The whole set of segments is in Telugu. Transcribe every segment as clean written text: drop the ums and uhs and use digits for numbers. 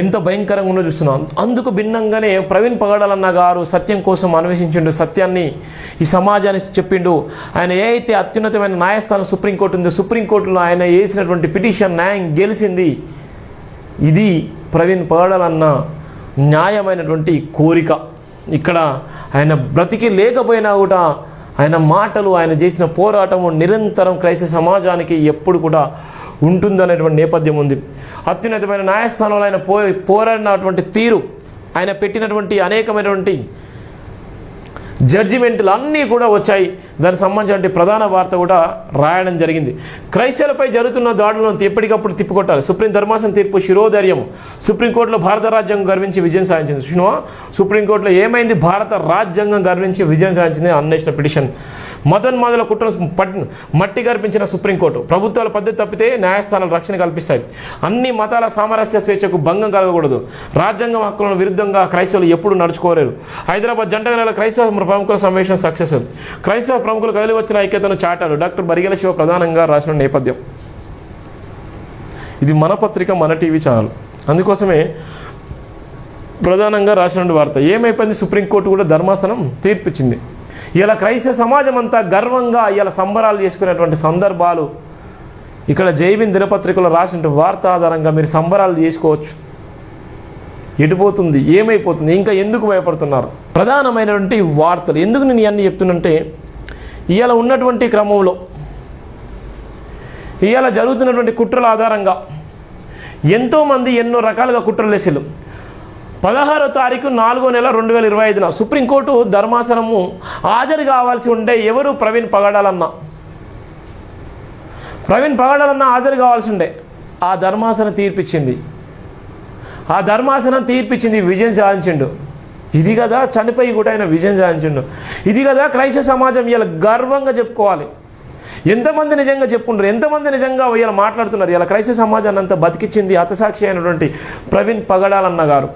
ఎంత భయంకరంగా ఉందో చూస్తున్నాం. అందుకు భిన్నంగానే ప్రవీణ్ పగడాలన్న గారు సత్యం కోసం అన్వేషించిండు, సత్యాన్ని ఈ సమాజానికి చెప్పిండు. ఆయన ఏ అయితే అత్యున్నతమైన న్యాయస్థానం సుప్రీంకోర్టు ఉందో, సుప్రీంకోర్టులో ఆయన వేసినటువంటి పిటిషన్ న్యాయం గెలిచింది. ఇది ప్రవీణ్ పగడాలన్న న్యాయమైనటువంటి కోరిక. ఇక్కడ ఆయన బ్రతికి లేకపోయినా కూడా ఆయన మాటలు, ఆయన చేసిన పోరాటము నిరంతరం క్రైస్తవ సమాజానికి ఎప్పుడు కూడా ఉంటుందనేటువంటి నేపథ్యం ఉంది. అత్యున్నతమైన న్యాయస్థానంలో ఆయన పోరాడినటువంటి తీరు, ఆయన పెట్టినటువంటి అనేకమైనటువంటి జడ్జిమెంట్లు అన్నీ కూడా వచ్చాయి. దానికి సంబంధించిన ప్రధాన వార్త కూడా రాయడం జరిగింది. క్రైస్తవులపై జరుగుతున్న దాడులను ఎప్పటికప్పుడు తిప్పికొట్టాలి. సుప్రీం ధర్మాసనం తీర్పు శిరోధైర్యం. సుప్రీంకోర్టులో భారత రాజ్యాంగం గర్వించి విజయం సాధించింది. చూసినావా, సుప్రీంకోర్టులో ఏమైంది? భారత రాజ్యాంగం గర్వించి విజయం సాధించింది అన్వేషణ పిటిషన్. మతోన్మాదుల కుట్రను మట్టి గర్పించిన సుప్రీంకోర్టు. ప్రభుత్వాల పద్ధతి తప్పితే న్యాయస్థానాలు రక్షణ కల్పిస్తాయి. అన్ని మతాల సామరస్య స్వేచ్ఛకు భంగం కలగకూడదు. రాజ్యాంగం హక్కులను విరుద్ధంగా క్రైస్తవులు ఎప్పుడు నడుచుకోలేరు. హైదరాబాద్ జంట నెలల క్రైస్తవ ప్రముఖుల సమావేశం సక్సెస్. క్రైస్తవ ప్రముఖులు కదిలి వచ్చిన ఐక్యతను చాటారు. డాక్టర్ బరిగెల శివ ప్రధానంగా రాసిన నేపథ్యం ఇది. మన పత్రిక, మన టీవీ ఛానల్, అందుకోసమే ప్రధానంగా రాసిన వార్త. ఏమైపోయింది? సుప్రీంకోర్టు కూడా ధర్మాసనం తీర్పిచ్చింది. ఇలా క్రైస్తవ సమాజం అంతా గర్వంగా ఇలా సంబరాలు చేసుకునేటువంటి సందర్భాలు ఇక్కడ జైబీన్ దినపత్రికలో రాసిన వార్త ఆధారంగా మీరు సంబరాలు చేసుకోవచ్చు. ఎటుపోతుంది, ఏమైపోతుంది, ఇంకా ఎందుకు భయపడుతున్నారు? ప్రధానమైనటువంటి వార్తలు. ఎందుకు నేను ఇవన్నీ చెప్తున్నంటే, ఇవాళ ఉన్నటువంటి క్రమంలో ఇవాళ జరుగుతున్నటువంటి కుట్రల ఆధారంగా ఎంతోమంది ఎన్నో రకాలుగా కుట్రలు వేసారు. 16వ తారీఖు 4వ నెల 2025 సుప్రీంకోర్టు ధర్మాసనము హాజరు కావాల్సి ఉంటే ఎవరు? ప్రవీణ్ పగడాలన్న హాజరు కావాల్సి ఉండే. ఆ ధర్మాసనం తీర్పిచ్చింది. విజయం సాధించిండు. ఇది కదా చనిపోయి కూడా ఆయన విజయం సాధించిండు. ఇది కదా క్రైస్తవ సమాజం ఇలా గర్వంగా చెప్పుకోవాలి. ఎంతమంది నిజంగా చెప్పుకుంటారు, ఎంతమంది నిజంగా ఇలా మాట్లాడుతున్నారు. ఇలా క్రైస్తవ సమాజాన్ని అంతా బతికించింది హతసాక్షి అయినటువంటి ప్రవీణ్ పగడాలన్న గారు.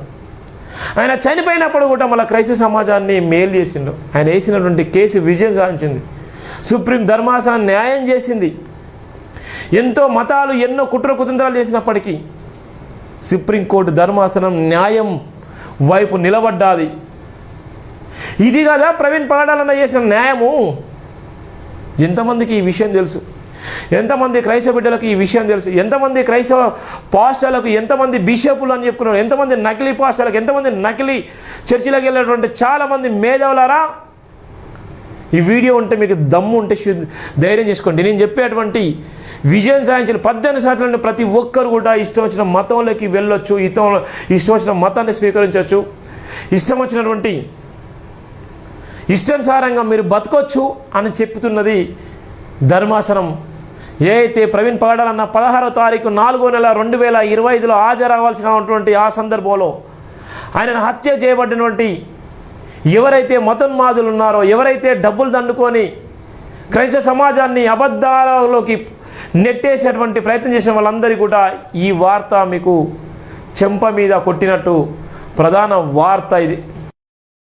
ఆయన చనిపోయినప్పుడు కూడా మళ్ళీ క్రైస్తవ సమాజాన్ని మేలు చేసిండు. ఆయన వేసినటువంటి కేసు విజయం సాధించింది. సుప్రీం ధర్మాసనం న్యాయం చేసింది. ఎంతో మతాలు ఎన్నో కుతంత్రాలు చేసినప్పటికీ సుప్రీంకోర్టు ధర్మాసనం న్యాయం వైపు నిలబడ్డాది. ఇది కదా ప్రవీణ్ పగడాలన్న చేసిన న్యాయము. ఎంతమందికి ఈ విషయం తెలుసు? ఎంతమంది క్రైస్తవ బిడ్డలకు ఈ విషయం తెలుసు? ఎంతమంది క్రైస్తవ పాస్టర్లకు, ఎంతమంది బిషపులు అని చెప్పుకున్నారు, ఎంతమంది నకిలీ పాస్టర్లకు, ఎంతమంది నకిలీ చర్చిలకు వెళ్ళినటువంటి చాలామంది మేధావులారా, ఈ వీడియో ఉంటే మీకు దమ్ము ఉంటే ధైర్యం చేసుకోండి. నేను చెప్పేటువంటి విజయం సాధించిన 18 శాతం ప్రతి ఒక్కరు కూడా ఇష్టం వచ్చిన మతంలోకి వెళ్ళొచ్చు, ఇష్టం వచ్చిన మతాన్ని స్వీకరించవచ్చు, ఇష్టం వచ్చినటువంటి ఇష్టానుసారంగా మీరు బతకొచ్చు అని చెప్తున్నది ధర్మాసనం. ఏ అయితే ప్రవీణ్ పగడాలన్న 16వ తారీఖు 4వ నెల 2025 హాజరవ్వాల్సినటువంటి ఆ సందర్భంలో ఆయనను హత్య చేయబడినటువంటి ఎవరైతే మతోన్మాదులు ఉన్నారో, ఎవరైతే డబ్బులు దండుకొని క్రైస్తవ సమాజాన్ని అబద్ధాలలోకి నెట్టేసేటువంటి ప్రయత్నం చేసిన వాళ్ళందరికీ కూడా ఈ వార్త మీకు చెంప మీద కొట్టినట్టు ప్రధాన వార్త ఇది.